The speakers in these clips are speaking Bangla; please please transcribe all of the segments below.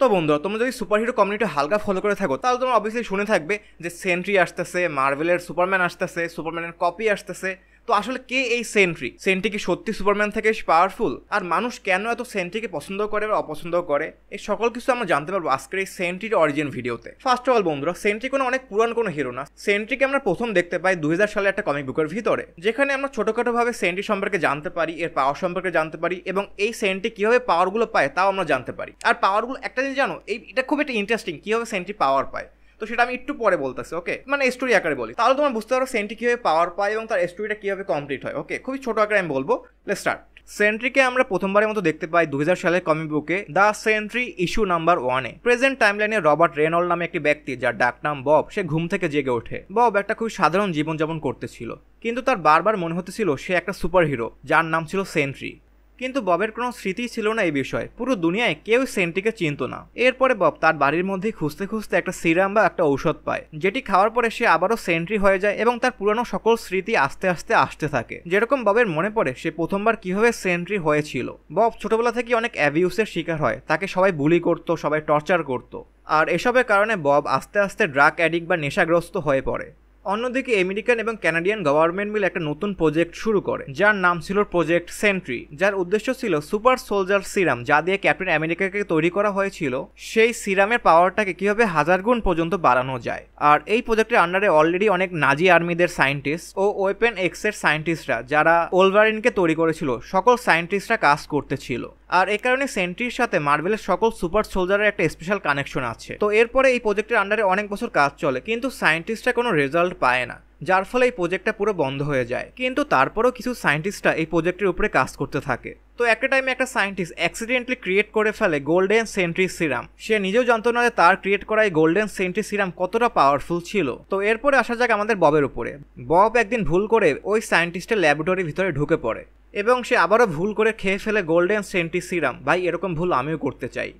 তো বন্ধুরা তোমরা যদি সুপারহিরো কমিউনিটি হালকা ফলো করে থাকো তাহলে তোমরা অবভিয়াসলি শুনে থাকবে যে সেন্ট্রি আসতেছে, মার্ভেলের সুপারম্যান আসতেছে, সুপারম্যানের কপি আসতেছে। তো আসলে কে এই সেন্ট্রি? সেন্ট্রি কি সত্যি সুপারম্যান থেকে পাওয়ারফুল? আর মানুষ কেন এত সেন্ট্রিকে পছন্দ করে বা অপছন্দ করে, এই সকল কিছু আমরা জানতে পারবো আজকের এই সেন্ট্রির অরিজিন ভিডিওতে। ফার্স্ট অফ অল বন্ধুরা, সেন্ট্রি কোনো অনেক পুরান কোনো হিরো না। সেন্ট্রিকে আমরা প্রথম দেখতে পাই 2000 সালে একটা কমিক বুকের ভিতরে, যেখানে আমরা ছোটখাটো ভাবে সেন্ট্রি সম্পর্কে জানতে পারি, এর পাওয়ার সম্পর্কে জানতে পারি এবং এই সেন্ট্রি কিভাবে পাওয়ারগুলো পায় তাও আমরা জানতে পারি। আর পাওয়ারগুলো একটা জিনিস জানো, এটা খুব একটা ইন্টারেস্টিং, কিভাবে সেন্ট্রি পাওয়ার পায়। তো সেটা আমি একটু পরে বলতেছি, ওকে? মানে স্টোরি আকারে বলি, তাহলে তোমার বুঝতে পারো সেন্ট্রি কিভাবে পাওয়ার পায় এবং তার স্টোরিটা কিভাবে কমপ্লিট হয়। ওকে, খুবই ছোট আকারে আমি বলবো। Let's start. সেন্ট্রিকে আমরা প্রথমবারের মতো দেখতে পাই 2000 সালের কমিক বুকে দ্য সেন্ট্রি ইস্যু নাম্বার 1-এ। প্রেজেন্ট টাইমলাইনে রবার্ট রেনল্ড নামে একটি ব্যক্তি, যার ডাক নাম বব, সে ঘুম থেকে জেগে ওঠে। বব একটা খুব সাধারণ জীবনযাপন করতেছিল, কিন্তু তার বারবার মনে হতেছিল সে একটা সুপার হিরো যার নাম ছিল সেন্ট্রি। কিন্তু ববের কোনো স্মৃতি ছিল না এই বিষয়ে, পুরো দুনিয়ায় কেউ সেন্ট্রিকে চিনত না। এরপরে বব তার বাড়ির মধ্যেই খুঁজতে খুঁজতে একটা সিরাম বা একটা ঔষধ পায়, যেটি খাওয়ার পরে সে আবারও সেন্ট্রি হয়ে যায় এবং তার পুরানো সকল স্মৃতি আস্তে আস্তে আসতে থাকে। যেরকম ববের মনে পড়ে সে প্রথমবার কিভাবে সেন্ট্রি হয়েছিল। বব ছোটবেলা থেকে অনেক অ্যাবিউসের শিকার হয়, তাকে সবাই বুলি করতো, সবাই টর্চার করতো, আর এসবের কারণে বব আস্তে আস্তে ড্রাগ অ্যাডিক্ট বা নেশাগ্রস্ত হয়ে পড়ে। অন্যদিকে আমেরিকান এবং কানাডিয়ান গভর্নমেন্ট মিলে একটা নতুন প্রজেক্ট শুরু করে, যার নাম ছিল প্রজেক্ট সেন্ট্রি, যার উদ্দেশ্য ছিল সুপার সোলজার সিরাম, যা দিয়ে ক্যাপ্টেন আমেরিকাকে তৈরি করা হয়েছিল, সেই সিরামের পাওয়ারটাকে কিভাবে 1000 গুণ পর্যন্ত বাড়ানো যায়। আর এই প্রজেক্টের আন্ডারে অলরেডি অনেক নাজি আর্মিদের সায়েন্টিস্ট ও ওয়েপেন এক্স এর সায়েন্টিস্টরা, যারা ওলভারিনকে তৈরি করেছিল, সকল সায়েন্টিস্টরা কাজ করতেছিল। আর এই কারণে সেন্ট্রির সাথে মার্ভেলের সকল সুপার সোলজারের একটা স্পেশাল কানেকশন আছে। তো এরপরে এই প্রজেক্টের আন্ডারে অনেক বছর কাজ চলে, কিন্তু সায়েন্টিস্টরা কোনো রেজাল্ট পায় না, যার ফলে এই প্রজেক্টটা পুরো বন্ধ হয়ে যায়। কিন্তু তারপরেও কিছু সায়েন্টিস্টরা এই প্রজেক্টের উপরে কাজ করতে থাকে। তো একটা টাইমে একটা সায়েন্টিস্ট অ্যাক্সিডেন্টলি ক্রিয়েট করে ফেলে গোল্ডেন সেন্ট্রি সিরাম। সে নিজেও জানতো না যে তার ক্রিয়েট করা এই গোল্ডেন সেন্ট্রি সিরাম কতটা পাওয়ারফুল ছিল। তো এরপরে আসা যাক আমাদের ববের উপরে। বব একদিন ভুল করে ওই সায়েন্টিস্টের ল্যাবরেটরির ভিতরে ঢুকে পড়ে এবং সে আবারও ভুল করে খেয়ে ফেলে গোল্ডেন সেন্ট্রি সিরাম। ভাই, এরকম ভুল আমিও করতে চাই।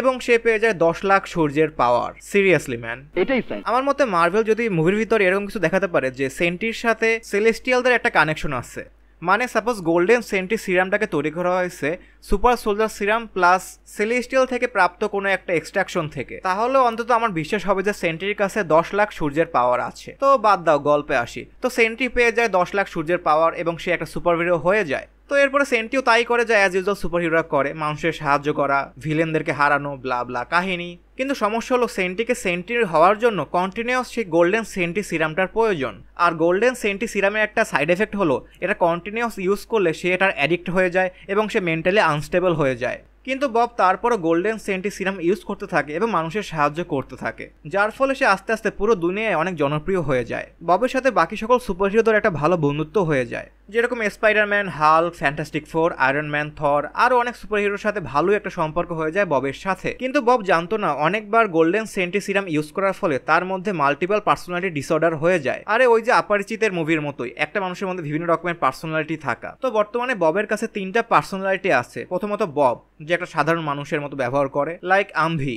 এবং সে পেয়ে যায় 10 লাখ সূর্যের পাওয়ার। সিরিয়াসলি ম্যান, এটাই আমার মতে মার্ভেল যদি মুভির ভিতরে এরকম কিছু দেখাতে পারে যে সেন্ট্রির সাথে সেলেস্টিয়ালদের একটা কানেকশন আছে, মানে সাপোজ গোল্ডেন সেন্ট্রি সিরামটাকে তৈরি করা হয়েছে super soldier serum plus celestial থেকে প্রাপ্ত কোনো একটা এক্সট্রাকশন থেকে, তাহলে অন্তত আমার বিশ্বাস হবে যে সেন্ট্রির কাছে 10 লাখ সূর্যের পাওয়ার আছে। তো বাদ দাও, গল্পে আসি। তো সেন্ট্রি পেয়ে যায় 10 লাখ সূর্যের পাওয়ার এবং সে একটা সুপার হিরো হয়ে যায়। তো এরপরে সেন্ট্রিও তাই করে যায়, অ্যাজ ইউজুয়াল সুপার হিরোরা করে, মানুষের সাহায্য করা, ভিলেনদেরকে হারানো, ব্লা ব্লা কাহিনী। কিন্তু সমস্যা হলো সেন্ট্রিকে সেন্ট্রি হওয়ার জন্য কন্টিনিউয়াস সেই গোল্ডেন সেন্ট্রি সিরামটার প্রয়োজন। আর গোল্ডেন সেন্ট্রি সিরামের একটা সাইড এফেক্ট হলো এটা কন্টিনিউয়াস ইউজ করলে সে এটার অ্যাডিক্ট হয়ে যায় এবং সে মেন্টালি আনস্টেবল হয়ে যায়। কিন্তু বব তারপরও গোল্ডেন সেন্ট্রি সিরাম ইউজ করতে থাকে এবং মানুষের সাহায্য করতে থাকে, যার ফলে সে আস্তে আস্তে পুরো দুনিয়ায় অনেক জনপ্রিয় হয়ে যায়। ববের সাথে বাকি সকল সুপার হিরোদের একটা ভালো বন্ধুত্ব হয়ে যায়, যেরকম Spiderman, Hulk, Fantastic Four, Iron Man, Thor, আরও অনেক সুপার হিরোর সাথে ভালোই একটা সম্পর্ক হয়ে যায় ববের সাথে। কিন্তু বব জানতো না অনেকবার গোল্ডেন সেন্ট্রি সিরাম ইউজ করার ফলে তার মধ্যে মাল্টিপল পার্সোনালিটি ডিসঅর্ডার হয়ে যায়। আরে ওই যে অপরিচিতের মুভির মতোই একটা মানুষের মধ্যে বিভিন্ন রকমের পার্সোনালিটি থাকা। তো বর্তমানে ববের কাছে 3টা পার্সোনালিটি আছে। প্রথমত বব, যে একটা সাধারণ মানুষের মতো ব্যবহার করে, লাইক আম্ভি।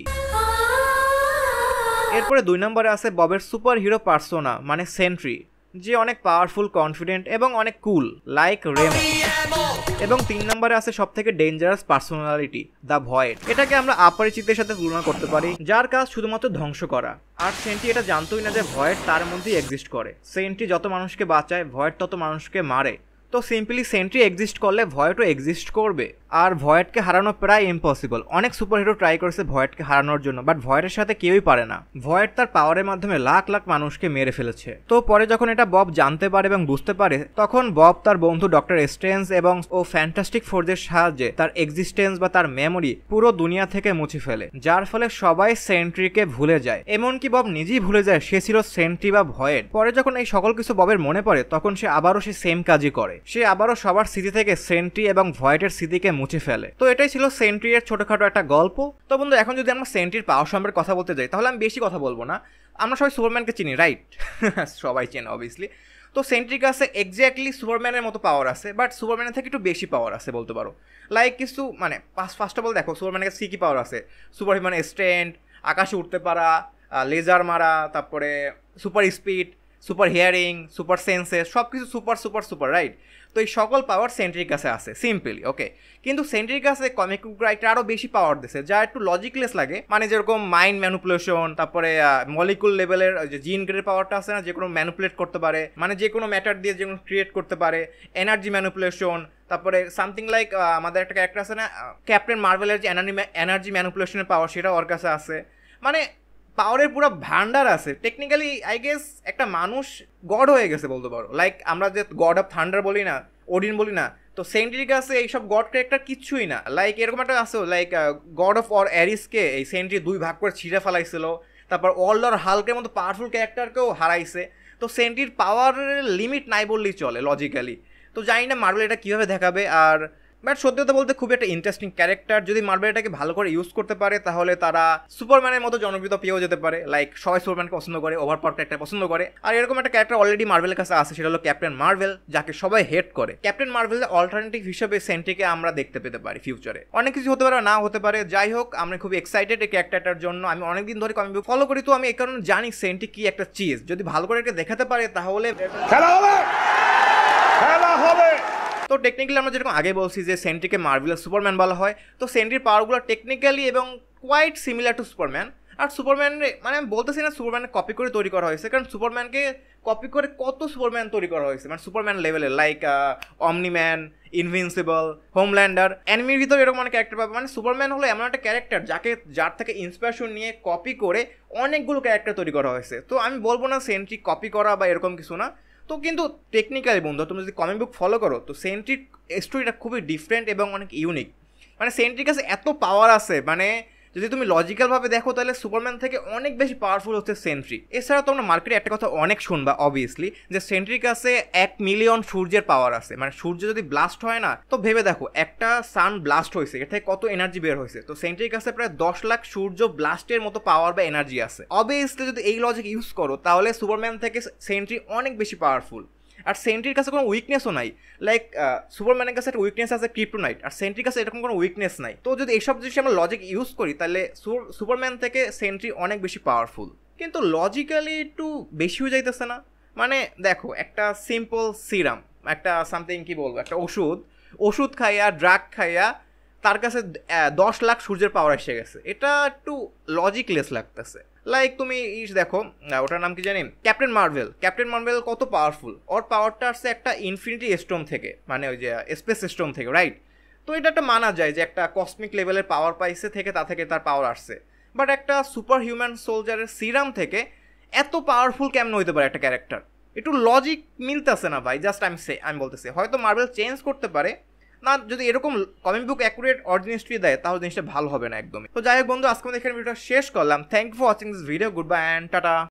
এরপরে 2 নম্বরে আছে ববের সুপার হিরো পার্সোনা, মানে সেন্ট্রি, যে অনেক পাওয়ারফুল, কনফিডেন্ট এবং অনেক কুল, লাইক রেমো। এবং 3 নম্বরে আছে সব থেকে ডেঞ্জারাস পার্সোনালিটি, দ্য ভয়েড। এটাকে আমরা অপরিচিতের সাথে তুলনা করতে পারি, যার কাজ শুধুমাত্র ধ্বংস করা। আর সেন্ট্রি এটা জানতোই না যে ভয়েড তার মধ্যেই এক্সিস্ট করে। সেন্ট্রি যত মানুষকে বাঁচায়, ভয়েড তত মানুষকে মারে। তো সিম্পলি সেন্ট্রি এক্সিস্ট করলে ভয়েডও এক্সিস্ট করবে। আর ভয়েডকে হারানো প্রায় ইম্পসিবল। অনেক সুপার হিরো ট্রাই করেছে ভয়েডকে হারানোর জন্য, বাট ভয়েডের সাথে কেউই পারে না। ভয়েড তার পাওয়ারের মাধ্যমে লাখ লাখ মানুষকে মেরে ফেলেছে। তো পরে যখন এটা বব জানতে পারে এবং বুঝতে পারে, তখন বব তার বন্ধু ডক্টর স্ট্রেঞ্জ এবং ও ফ্যান্টাস্টিক ফোরদের সাহায্যে তার এক্সিস্টেন্স বা তার মেমোরি পুরো দুনিয়া থেকে মুছে ফেলে, যার ফলে সবাই সেন্ট্রিকে ভুলে যায়। এমনকি বব নিজেই ভুলে যায় সে ছিল সেন্ট্রি বা ভয়েড। পরে যখন এই সকল কিছু ববের মনে পড়ে, তখন সে আবারও সে সেম কাজই করে। সে আবারও সবার স্মৃতি থেকে সেন্ট্রি এবং ভয়েডের স্মৃতিকে মুছে ফেলে। তো এটাই ছিল সেন্ট্রি এর ছোটখাটো একটা গল্প। তো বন্ধু, এখন যদি আমরা সেন্ট্রির পাওয়ার সম্পর্কে কথা বলতে যাই, তাহলে আমি বেশি কথা বলবো না। আমরা সবাই সুপারম্যানকে চিনি, রাইট? সবাই চেনে অবভিয়াসলি। তো সেন্ট্রির কাছে এক্স্যাক্টলি সুপারম্যানের মতো পাওয়ার আছে, বাট সুপারম্যানের থেকে একটু বেশি পাওয়ার আছে বলতে পারো। লাইক কিছু মানে ফার্স্ট অফ অল দেখো সুপারম্যানের কাছে কী পাওয়ার আছে। সুপার হিউম্যান স্ট্রেন্থ, আকাশে উঠতে পারা, লেজার মারা, তারপরে super speed, super hearing, super senses, সব কিছু সুপার সুপার সুপার, রাইট? তো এই সকল পাওয়ার সেন্ট্রির কাছে আছে সিম্পলি, ওকে। কিন্তু সেন্ট্রির কাছে কমিক বুক রাইটার আরও বেশি পাওয়ার দিছে, যা একটু লজিকলেস লাগে। মানে যেরকম মাইন্ড ম্যানুপুলেশন, তারপরে মলিকুল লেভেলের যে জিন গ্রেডের পাওয়ারটা আছে না, যে কোনো ম্যানুপুলেট করতে পারে, মানে যে কোনো ম্যাটার দিয়ে যে কোনো ক্রিয়েট করতে পারে, এনার্জি ম্যানুপুলেশন, তারপরে সামথিং লাইক আমাদের একটা ক্যারেক্টার আছে না ক্যাপ্টেন মার্ভেলের যে এনার্জি ম্যানুপুলেশনের পাওয়ার, সেটা ওর কাছে আছে। মানে পাওয়ারের পুরো ভান্ডার আছে। টেকনিক্যালি আই গেস একটা মানুষ গড হয়ে গেছে বলতে পারো। লাইক আমরা যে গড অফ থান্ডার বলি না, ওডিন বলি না, তো সেন্ট্রির কাছে এইসব গড ক্যারেক্টার কিচ্ছুই না। লাইক এরকম একটা আছে, লাইক গড অফ অর অ্যারিসকে এই সেন্ট্রি 2 ভাগ করে ছিঁড়ে ফেলাইছিল, তারপর অলডর হাল্কের মতো পাওয়ারফুল ক্যারেক্টারকেও হারাইছে। তো সেন্ট্রির পাওয়ারের লিমিট নাই বললেই চলে লজিক্যালি। তো জানি না মার্ভেল এটা কীভাবে দেখাবে। আর বাট সত্যি কথা বলতে খুবই একটা ইন্টারেস্টিং ক্যারেক্টার। যদি মার্ভেল এটাকে ভালো করে ইউজ করতে পারে তাহলে তারা সুপারম্যানের মতো জনপ্রিয়তা পেয়েও যেতে পারে। লাইক সবাই সুপারম্যানকে পছন্দ করে, ওভার পাওয়ার ক্যারেক্টার পছন্দ করে। আর এরকম একটা ক্যারেক্টার অলরেডি মার্ভেলের কাছে আছে, সেটা হলো ক্যাপ্টেন মার্ভেল, যাকে সবাই হেট করে। ক্যাপ্টেন মার্ভেলের অল্টারনেটিভ হিসেবে সেন্ট্রিকে আমরা দেখতে পেতে পারি ফিউচারে। অনেক কিছু হতে পারে, না হতে পারে। যাই হোক, আমরা খুবই এক্সাইটেড এই ক্যারেক্টারটার জন্য। আমি অনেকদিন ধরে কমিক বুক ফলো করি, তো আমি এই কারণে জানি সেন্ট্রি কি একটা চিজ। যদি ভালো করে এটা দেখাতে পারে তাহলে খেলা হবে, খেলা হবে। তো টেকনিক্যালি আমরা যেরকম আগে বলছি যে সেন্ট্রিকে মার্ভেলের সুপারম্যান বলা হয়, তো সেন্ট্রির পাওয়ারগুলো টেকনিক্যালি এবং কোয়াইট সিমিলার টু সুপারম্যান। আর সুপারম্যান মানে আমি বলতেছি না সুপারম্যানকে কপি করে তৈরি করা হয়েছে, কারণ সুপারম্যানকে কপি করে কত সুপারম্যান তৈরি করা হয়েছে, মানে সুপারম্যান লেভেলের, লাইক অমনিম্যান, ইনভিনসিবল, হোমল্যান্ডার। অ্যানিমির ভিতরে এরকম অনেক ক্যারেক্টার পাবে। মানে সুপারম্যান হলো এমন একটা ক্যারেক্টার যার থেকে ইন্সপিরেশন নিয়ে কপি করে অনেকগুলো ক্যারেক্টার তৈরি করা হয়েছে। তো আমি বলবো না সেন্ট্রি কপি করা বা এরকম কিছু না। তো কিন্তু টেকনিক্যালি বন্ধু, তুমি যদি কমিক বুক ফলো করো তো সেন্ট্রির স্টোরিটা খুবই ডিফারেন্ট এবং অনেক ইউনিক। মানে সেন্ট্রির কাছে এত পাওয়ার আছে, মানে যদি তুমি লজিক্যালভাবে দেখো তাহলে সুপারম্যান থেকে অনেক বেশি পাওয়ারফুল হচ্ছে সেন্ট্রি। এছাড়া তোমরা মার্কেটে একটা কথা অনেক শুনবা অবভিয়াসলি, যে সেন্ট্রির কাছে 1 মিলিয়ন সূর্যের পাওয়ার আছে। মানে সূর্য যদি ব্লাস্ট হয় না, তো ভেবে দেখো একটা সান ব্লাস্ট হয়েছে, এর থেকে কত এনার্জি বের হয়েছে। তো সেন্ট্রির কাছে প্রায় 10 লাখ সূর্য ব্লাস্টের মতো পাওয়ার বা এনার্জি আছে। অবভিয়াসলি যদি এই লজিক ইউজ করো তাহলে সুপারম্যান থেকে সেন্ট্রি অনেক বেশি পাওয়ারফুল। আর সেন্ট্রির কাছে কোনো উইকনেসও নাই। লাইক সুপারম্যানের কাছে একটা উইকনেস আছে ক্রিপ্টোনাইট, আর সেন্ট্রির কাছে এরকম কোনো উইকনেস নাই। তো যদি এইসব জিনিস আমরা লজিক ইউজ করি তাহলে সুপারম্যান থেকে সেন্ট্রি অনেক বেশি পাওয়ারফুল। কিন্তু লজিক্যালি একটু বেশি হয়ে যাইতেছে না? মানে দেখো, একটা সিম্পল সিরাম, একটা সামথিং কি বলবো, একটা ওষুধ খাইয়া, ড্রাগ খাইয়া তার কাছে 10 লাখ সূর্যের পাওয়ার এসে গেছে। এটা একটু লজিকলেস লাগতেছে। লাইক তুমি দেখো, ওটার নাম কি জানি, ক্যাপ্টেন মার্ভেল কত পাওয়ারফুল। ওর পাওয়ারটা আসছে একটা ইনফিনিটি স্টোন থেকে, মানে ওই যে স্পেস স্টোন থেকে, রাইট? তো এটা একটা মানা যায় যে একটা কসমিক লেভেলের পাওয়ার পাইছে থেকে তা থেকে তার পাওয়ার আসছে। বাট একটা সুপার হিউম্যান সোলজারের সিরাম থেকে এত পাওয়ারফুল কেমন হইতে পারে একটা ক্যারেক্টার? একটু লজিক মিলতেছে না ভাই। জাস্ট আমি বলতেছি, হয়তো মার্ভেল চেঞ্জ করতে পারে না, যদি এরকম comic book accurate origin history দেয় তাহলে জিনিসটা ভালো হবে না একদমই। তো যাই হোক বন্ধু, আজকে আমি এখানে ভিডিওটা শেষ করলাম। Thank you for watching this video. Good bye and tata.